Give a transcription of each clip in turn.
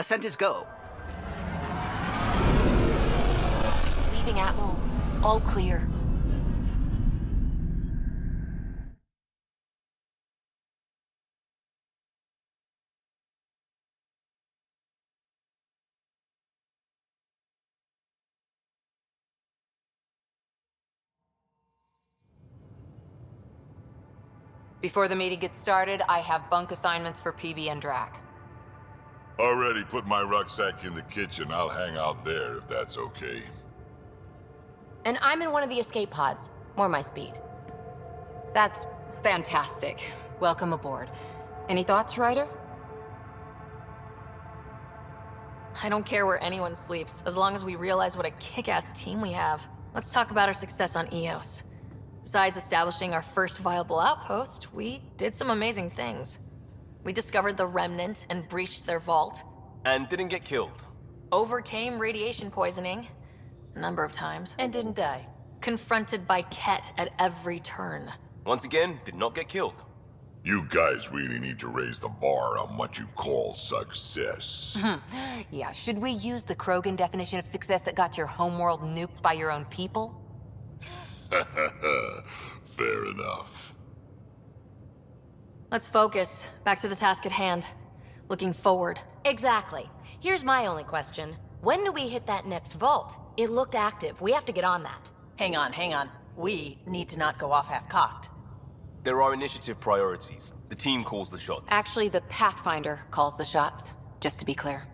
Ascent is go. Leaving Atmo. All clear. Before the meeting gets started, I have bunk assignments for PB and Drac. Already put my rucksack in the kitchen. I'll hang out there if that's okay. And I'm in one of the escape pods. More my speed. That's fantastic. Welcome aboard. Any thoughts, Ryder? I don't care where anyone sleeps, as long as we realize what a kick-ass team we have. Let's talk about our success on Eos. Besides establishing our first viable outpost, we did some amazing things. We discovered the Remnant and breached their vault. And didn't get killed. Overcame radiation poisoning a number of times. And didn't die. Confronted by Ket at every turn. Once again, did not get killed. You guys really need to raise the bar on what you call success. Yeah, should we use the Krogan definition of success that got your homeworld nuked by your own people? Fair enough. Let's focus. Back to the task at hand. Looking forward. Exactly. Here's my only question. When do we hit that next vault? It looked active. We have to get on that. Hang on. We need to not go off half-cocked. There are initiative priorities. The team calls the shots. Actually, the Pathfinder calls the shots, just to be clear.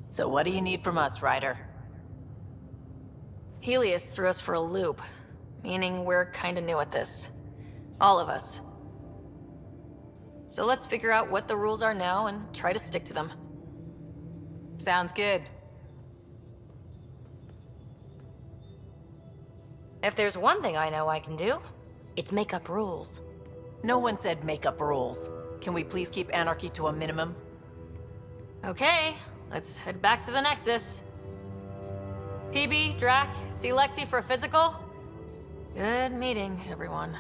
So what do you need from us, Ryder? Helios threw us for a loop, meaning we're kinda new at this. All of us. So let's figure out what the rules are now and try to stick to them. Sounds good. If there's one thing I know I can do, it's make up rules. No one said make up rules. Can we please keep anarchy to a minimum? Okay, let's head back to the Nexus. PB, Drac, see Lexi for a physical? Good meeting, everyone.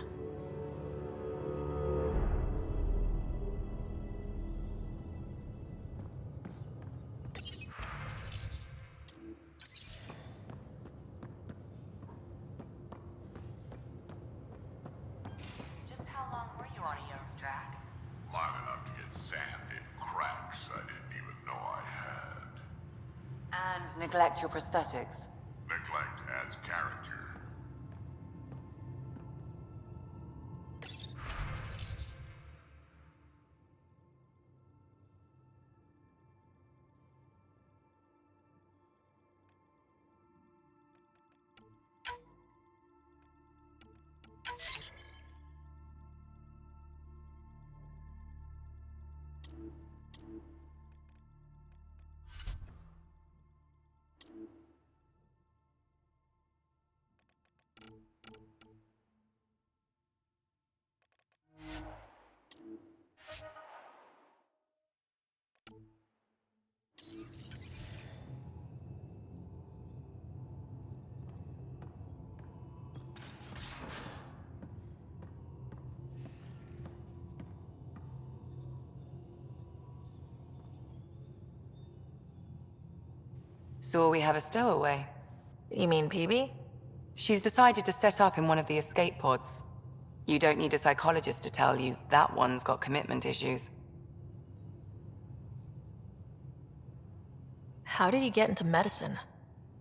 Just how long were you on Eos, Drac? Long enough to get sand in cracks I didn't even know I had. And neglect your prosthetics. Neglect adds character. So we have a stowaway. You mean PB? She's decided to set up in one of the escape pods. You don't need a psychologist to tell you that one's got commitment issues. How did you get into medicine?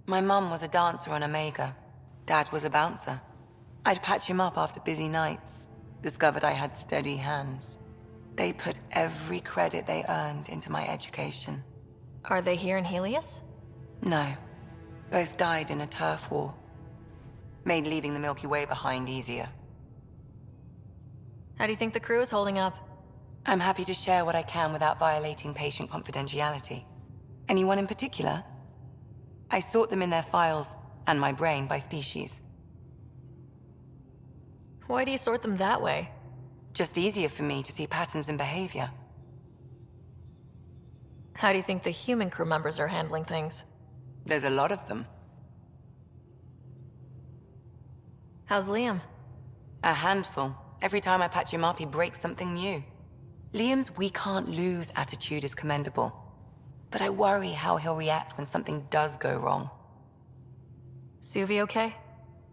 My mum was a dancer on Omega. Dad was a bouncer. I'd patch him up after busy nights. Discovered I had steady hands. They put every credit they earned into my education. Are they here in Helios? No. Both died in a turf war. Made leaving the Milky Way behind easier. How do you think the crew is holding up? I'm happy to share what I can without violating patient confidentiality. Anyone in particular? I sort them in their files and my brain by species. Why do you sort them that way? Just easier for me to see patterns in behavior. How do you think the human crew members are handling things? There's a lot of them. How's Liam? A handful. Every time I patch him up, he breaks something new. Liam's "we can't lose" attitude is commendable. But I worry how he'll react when something does go wrong. Suvi okay?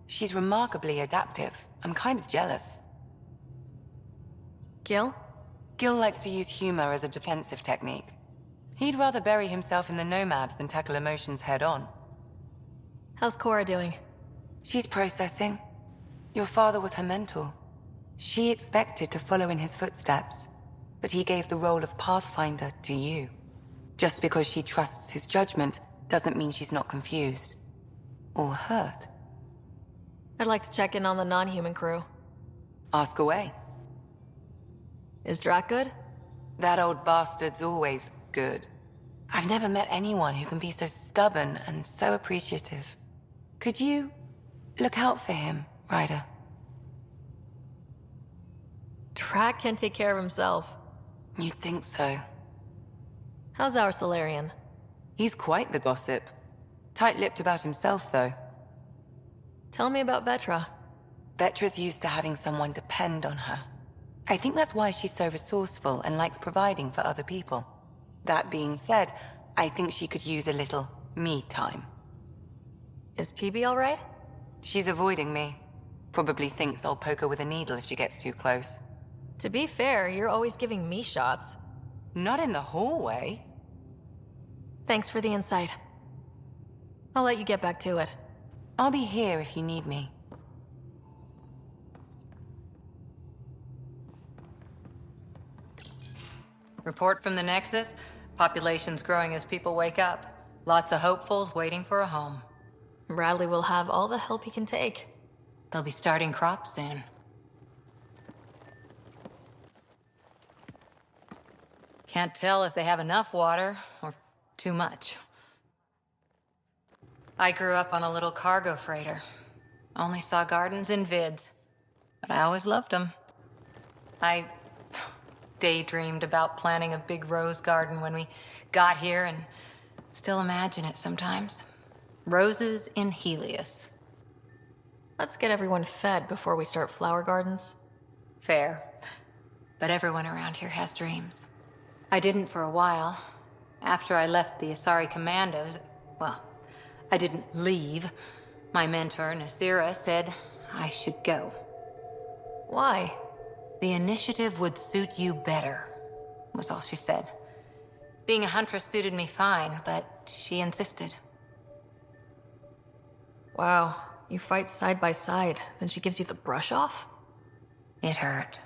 She's remarkably adaptive. I'm kind of jealous. Gil? Gil likes to use humor as a defensive technique. He'd rather bury himself in the Nomad than tackle emotions head-on. How's Cora doing? She's processing. Your father was her mentor. She expected to follow in his footsteps, but he gave the role of Pathfinder to you. Just because she trusts his judgment doesn't mean she's not confused. Or hurt. I'd like to check in on the non-human crew. Ask away. Is Drac good? That old bastard's always good. I've never met anyone who can be so stubborn and so appreciative. Could you look out for him, Ryder? Drac can take care of himself. You'd think so. How's our Solarian? He's quite the gossip. Tight-lipped about himself, though. Tell me about Vetra. Vetra's used to having someone depend on her. I think that's why she's so resourceful and likes providing for other people. That being said, I think she could use a little me time. Is PB all right? She's avoiding me. Probably thinks I'll poke her with a needle if she gets too close. To be fair, you're always giving me shots. Not in the hallway. Thanks for the insight. I'll let you get back to it. I'll be here if you need me. Report from the Nexus. Population's growing as people wake up. Lots of hopefuls waiting for a home. Bradley will have all the help he can take. They'll be starting crops soon. Can't tell if they have enough water or too much. I grew up on a little cargo freighter. Only saw gardens in vids, but I always loved them. I daydreamed about planting a big rose garden when we got here and still imagine it sometimes. Roses in Helios. Let's get everyone fed before we start flower gardens. Fair. But everyone around here has dreams. I didn't for a while. After I left the Asari Commandos, well, I didn't leave. My mentor, Nasira, said I should go. Why? The initiative would suit you better, was all she said. Being a huntress suited me fine, but she insisted. Wow, you fight side by side, then she gives you the brush off? It hurt.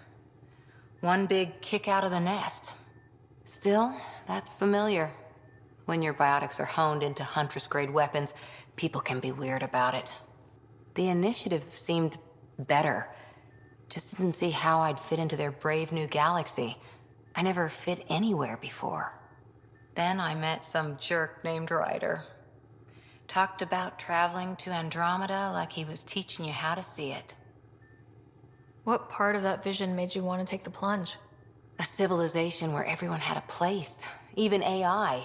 One big kick out of the nest. Still, that's familiar. When your biotics are honed into Huntress-grade weapons, people can be weird about it. The initiative seemed better. Just didn't see how I'd fit into their brave new galaxy. I never fit anywhere before. Then I met some jerk named Ryder. Talked about traveling to Andromeda like he was teaching you how to see it. What part of that vision made you want to take the plunge? A civilization where everyone had a place, even AI,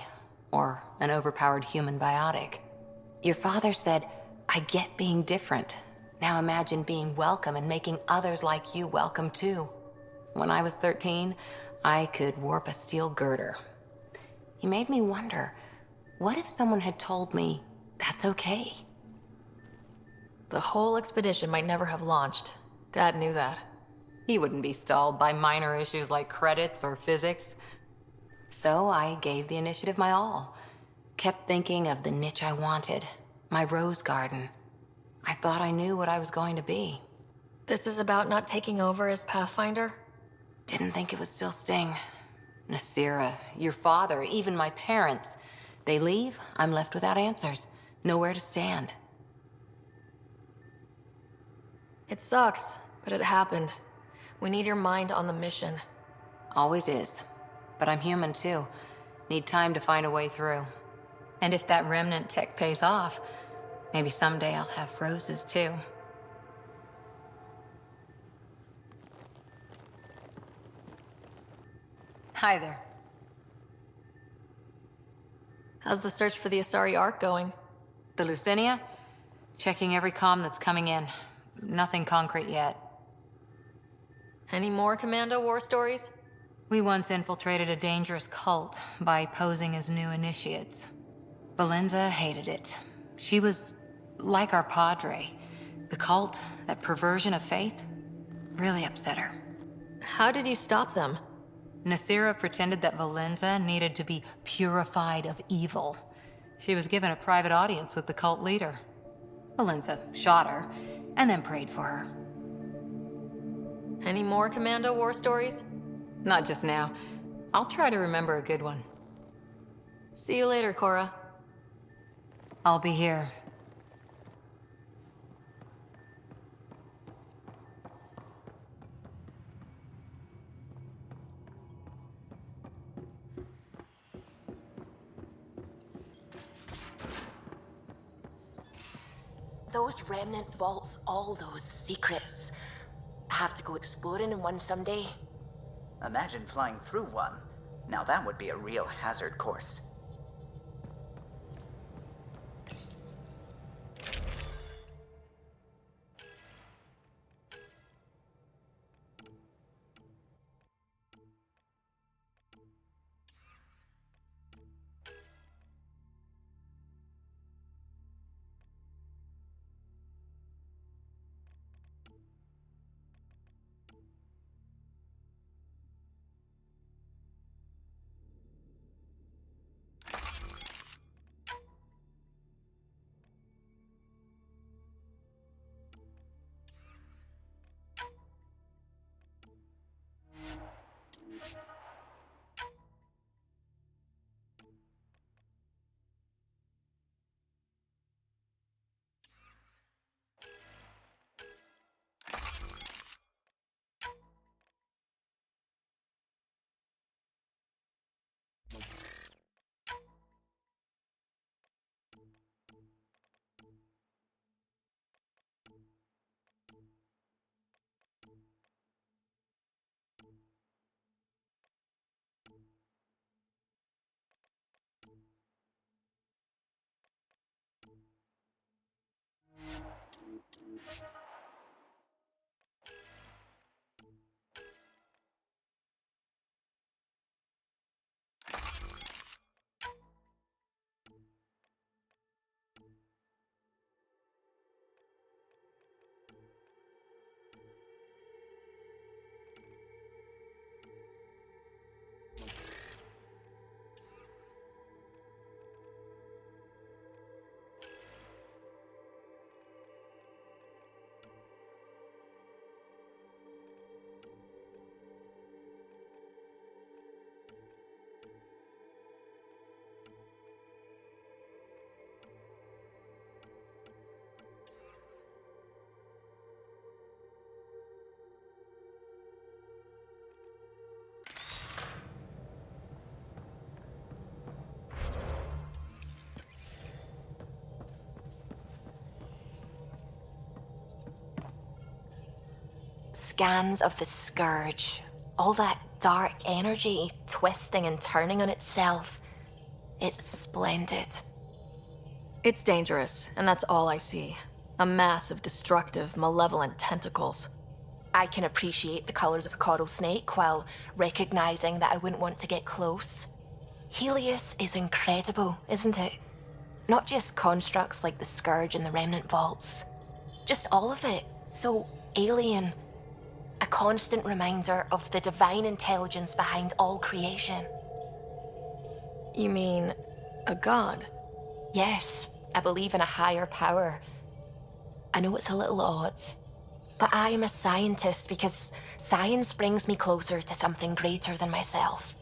or an overpowered human biotic. Your father said, I get being different. Now imagine being welcome and making others like you welcome too. When I was 13, I could warp a steel girder. He made me wonder, what if someone had told me that's okay? The whole expedition might never have launched. Dad knew that. He wouldn't be stalled by minor issues like credits or physics. So I gave the initiative my all. Kept thinking of the niche I wanted, my rose garden. I thought I knew what I was going to be. This is about not taking over as Pathfinder? Didn't think it would still sting. Nasira, your father, even my parents. They leave, I'm left without answers. Nowhere to stand. It sucks, but it happened. We need your mind on the mission. Always is. But I'm human too. Need time to find a way through. And if that remnant tech pays off, maybe someday I'll have roses too. Hi there. How's the search for the Asari Ark going? The Lucinia? Checking every comm that's coming in. Nothing concrete yet. Any more Commando war stories? We once infiltrated a dangerous cult by posing as new initiates. Valenza hated it. She was like our padre. The cult, that perversion of faith, really upset her. How did you stop them? Nasira pretended that Valenza needed to be purified of evil. She was given a private audience with the cult leader. Valenza shot her, and then prayed for her. Any more Commando war stories? Not just now. I'll try to remember a good one. See you later, Cora. I'll be here. Those remnant vaults, all those secrets. I have to go exploring in one someday. Imagine flying through one. Now that would be a real hazard course. Scans of the Scourge. All that dark energy twisting and turning on itself. It's splendid. It's dangerous, and that's all I see. A mass of destructive, malevolent tentacles. I can appreciate the colors of a coral snake while recognizing that I wouldn't want to get close. Helios is incredible, isn't it? Not just constructs like the Scourge and the Remnant Vaults. Just all of it. So alien. A constant reminder of the divine intelligence behind all creation. You mean a god? Yes, I believe in a higher power. I know it's a little odd, but I am a scientist because science brings me closer to something greater than myself.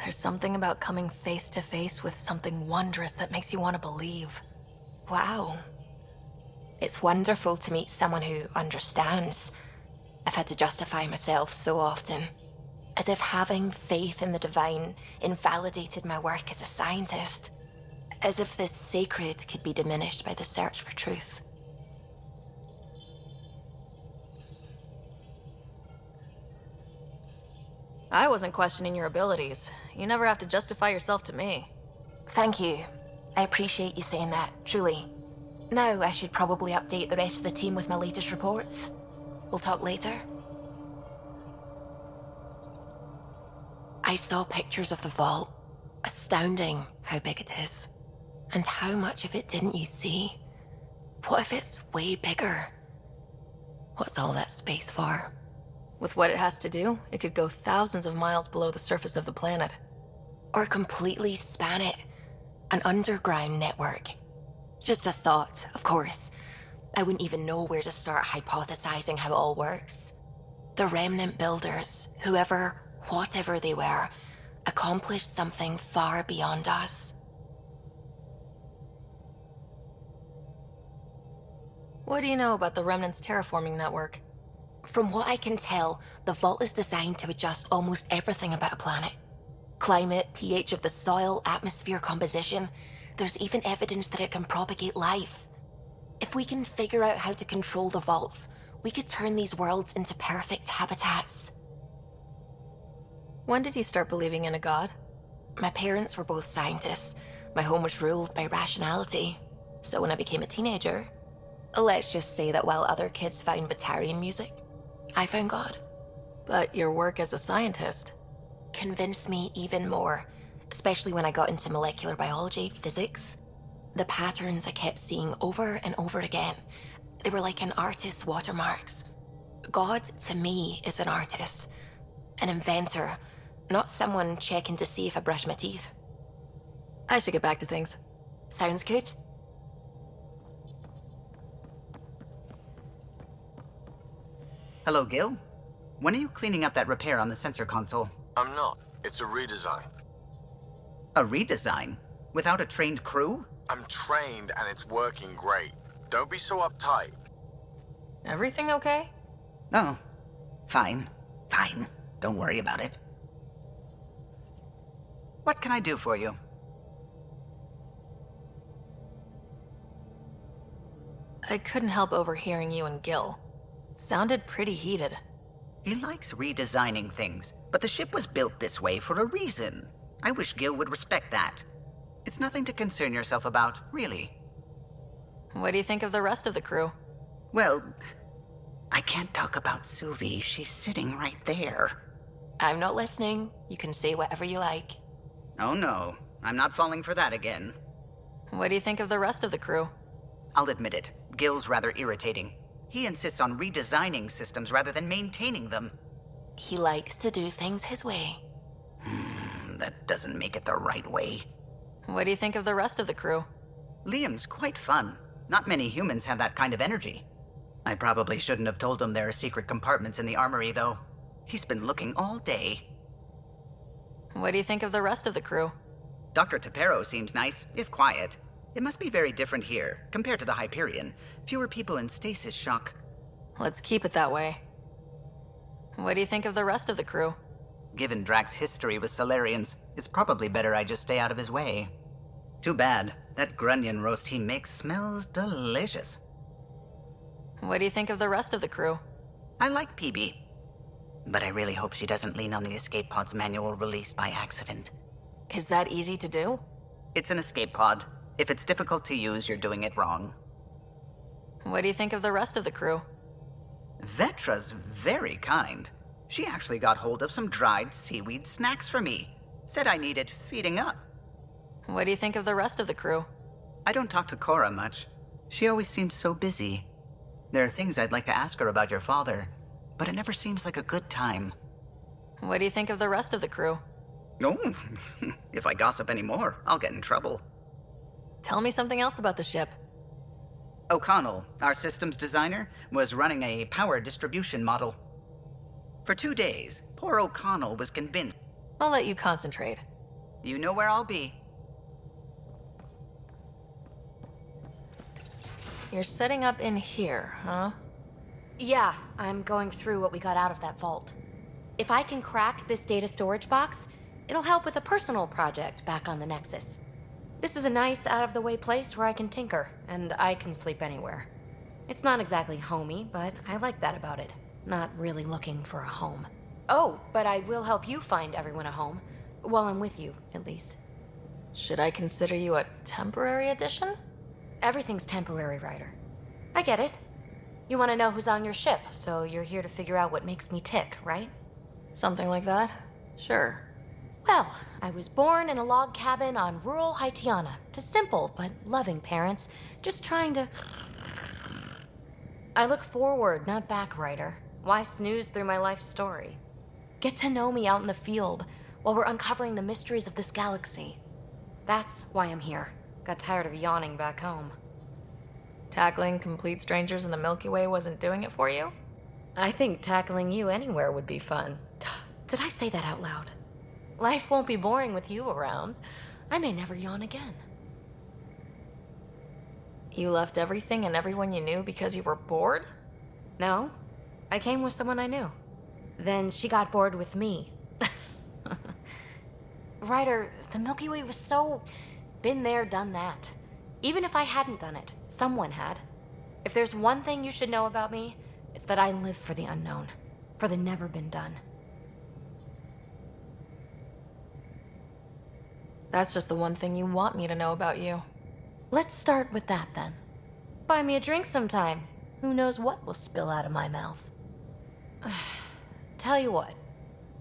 There's something about coming face to face with something wondrous that makes you want to believe. Wow. It's wonderful to meet someone who understands. I've had to justify myself so often, as if having faith in the divine invalidated my work as a scientist, as if this sacred could be diminished by the search for truth. I wasn't questioning your abilities. You never have to justify yourself to me. Thank you. I appreciate you saying that, truly. Now I should probably update the rest of the team with my latest reports. We'll talk later. I saw pictures of the vault. Astounding how big it is. And how much of it didn't you see? What if it's way bigger? What's all that space for? With what it has to do, it could go thousands of miles below the surface of the planet. Or completely span it. An underground network. Just a thought, of course. I wouldn't even know where to start hypothesizing how it all works. The remnant builders, whoever, whatever they were, accomplished something far beyond us. What do you know about the Remnant's terraforming network? From what I can tell, the vault is designed to adjust almost everything about a planet. Climate, pH of the soil, atmosphere composition. There's even evidence that it can propagate life. If we can figure out how to control the vaults, we could turn these worlds into perfect habitats. When did you start believing in a god? My parents were both scientists. My home was ruled by rationality. So when I became a teenager, let's just say that while other kids found Batarian music, I found God. But your work as a scientist Convinced me even more, especially when I got into molecular biology, physics. The patterns I kept seeing over and over again, they were like an artist's watermarks. God, to me, is an artist, an inventor, not someone checking to see if I brush my teeth. I should get back to things. Sounds good? Hello, Gil. When are you cleaning up that repair on the sensor console? I'm not. It's a redesign. A redesign? Without a trained crew? I'm trained and it's working great. Don't be so uptight. Everything okay? Oh, fine. Fine. Don't worry about it. What can I do for you? I couldn't help overhearing you and Gil. Sounded pretty heated. He likes redesigning things, but the ship was built this way for a reason. I wish Gil would respect that. It's nothing to concern yourself about, really. What do you think of the rest of the crew? Well, I can't talk about Suvi. She's sitting right there. I'm not listening. You can say whatever you like. Oh no, I'm not falling for that again. What do you think of the rest of the crew? I'll admit it, Gil's rather irritating. He insists on redesigning systems rather than maintaining them. He likes to do things his way. That doesn't make it the right way. What do you think of the rest of the crew? Liam's quite fun. Not many humans have that kind of energy. I probably shouldn't have told him there are secret compartments in the armory, though. He's been looking all day. What do you think of the rest of the crew? Dr. Tapero seems nice, if quiet. It must be very different here, compared to the Hyperion. Fewer people in stasis shock. Let's keep it that way. What do you think of the rest of the crew? Given Drax's history with Solarians, it's probably better I just stay out of his way. Too bad. That grunion roast he makes smells delicious. What do you think of the rest of the crew? I like PB. But I really hope she doesn't lean on the escape pod's manual release by accident. Is that easy to do? It's an escape pod. If it's difficult to use, you're doing it wrong. What do you think of the rest of the crew? Vetra's very kind. She actually got hold of some dried seaweed snacks for me. Said I needed feeding up. What do you think of the rest of the crew? I don't talk to Cora much. She always seems so busy. There are things I'd like to ask her about your father, but it never seems like a good time. What do you think of the rest of the crew? Oh, if I gossip anymore, I'll get in trouble. Tell me something else about the ship. O'Connell, our systems designer, was running a power distribution model. For 2 days, poor O'Connell was convinced. I'll let you concentrate. You know where I'll be. You're setting up in here, huh? Yeah, I'm going through what we got out of that vault. If I can crack this data storage box, it'll help with a personal project back on the Nexus. This is a nice, out-of-the-way place where I can tinker, and I can sleep anywhere. It's not exactly homey, but I like that about it. Not really looking for a home. Oh, but I will help you find everyone a home. While I'm with you, at least. Should I consider you a temporary addition? Everything's temporary, Ryder. I get it. You want to know who's on your ship, so you're here to figure out what makes me tick, right? Something like that? Sure. Well, I was born in a log cabin on rural Haitiana to simple but loving parents, just trying to... I look forward, not back, Ryder. Why snooze through my life story? Get to know me out in the field while we're uncovering the mysteries of this galaxy. That's why I'm here. Got tired of yawning back home. Tackling complete strangers in the Milky Way wasn't doing it for you? I think tackling you anywhere would be fun. Did I say that out loud? Life won't be boring with you around. I may never yawn again. You left everything and everyone you knew because you were bored? No, I came with someone I knew. Then she got bored with me. Ryder, the Milky Way was so... been there, done that. Even if I hadn't done it, someone had. If there's one thing you should know about me, it's that I live for the unknown, for the never been done. That's just the one thing you want me to know about you. Let's start with that then. Buy me a drink sometime. Who knows what will spill out of my mouth. Tell you what,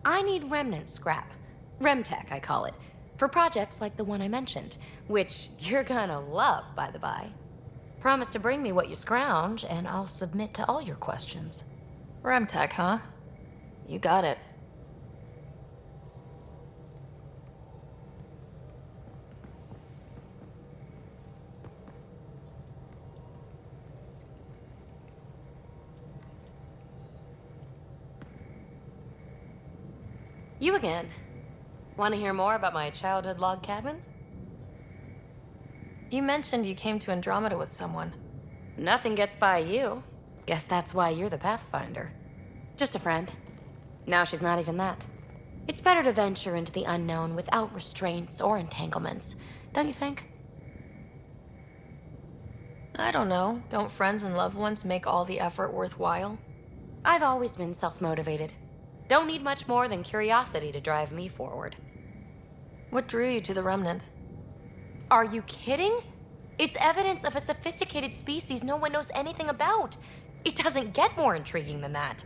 I need remnant scrap. Remtech, I call it. For projects like the one I mentioned, which you're gonna love, by the by. Promise to bring me what you scrounge, and I'll submit to all your questions. Remtech, huh? You got it. You again. Want to hear more about my childhood log cabin? You mentioned you came to Andromeda with someone. Nothing gets by you. Guess that's why you're the Pathfinder. Just a friend. Now she's not even that. It's better to venture into the unknown without restraints or entanglements, don't you think? I don't know. Don't friends and loved ones make all the effort worthwhile? I've always been self-motivated. Don't need much more than curiosity to drive me forward. What drew you to the Remnant? Are you kidding? It's evidence of a sophisticated species no one knows anything about. It doesn't get more intriguing than that.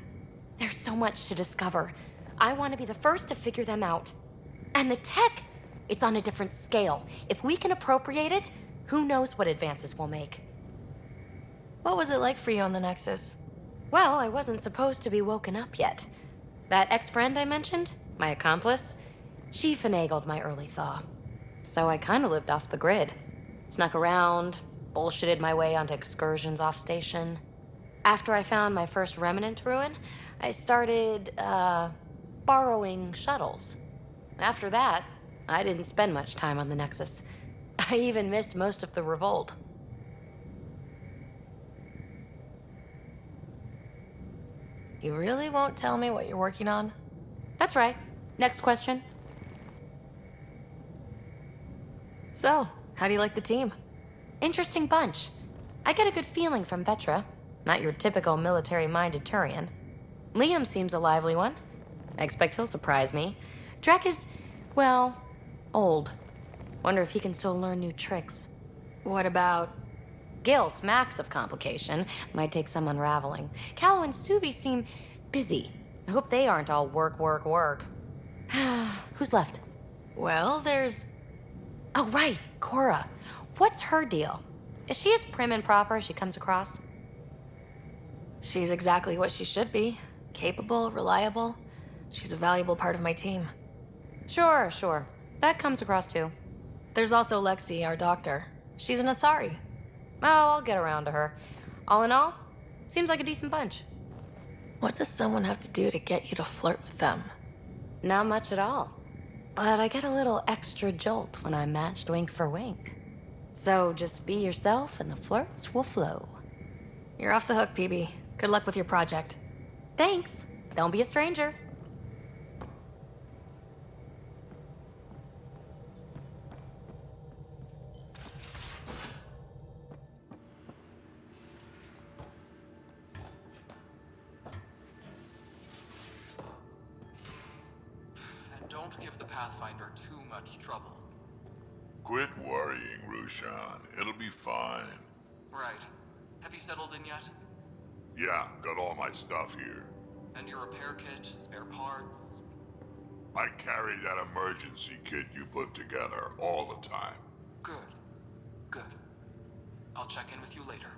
There's so much to discover. I want to be the first to figure them out. And the tech, it's on a different scale. If we can appropriate it, who knows what advances we'll make. What was it like for you on the Nexus? Well, I wasn't supposed to be woken up yet. That ex-friend I mentioned, my accomplice, she finagled my early thaw. So I kind of lived off the grid. Snuck around, bullshitted my way onto excursions off station. After I found my first remnant ruin, I started, borrowing shuttles. After that, I didn't spend much time on the Nexus. I even missed most of the revolt. You really won't tell me what you're working on? That's right. Next question. So, how do you like the team? Interesting bunch. I get a good feeling from Vetra. Not your typical military-minded Turian. Liam seems a lively one. I expect he'll surprise me. Drek is, well, old. Wonder if he can still learn new tricks. What about... Gil smacks of complication. Might take some unraveling. Callow and Suvi seem busy. I hope they aren't all work, work, work. Who's left? Well, there's... Oh, right, Cora. What's her deal? Is she as prim and proper as she comes across? She's exactly what she should be. Capable, reliable. She's a valuable part of my team. Sure. That comes across too. There's also Lexi, our doctor. She's an Asari. Oh, I'll get around to her. All in all, seems like a decent bunch. What does someone have to do to get you to flirt with them? Not much at all. But I get a little extra jolt when I'm matched wink for wink. So just be yourself and the flirts will flow. You're off the hook, PB. Good luck with your project. Thanks. Don't be a stranger. Don't give the Pathfinder too much trouble. Quit worrying, Rushan. It'll be fine. Right. Have you settled in yet? Yeah, got all my stuff here. And your repair kit, spare parts? I carry that emergency kit you put together all the time. Good. Good. I'll check in with you later.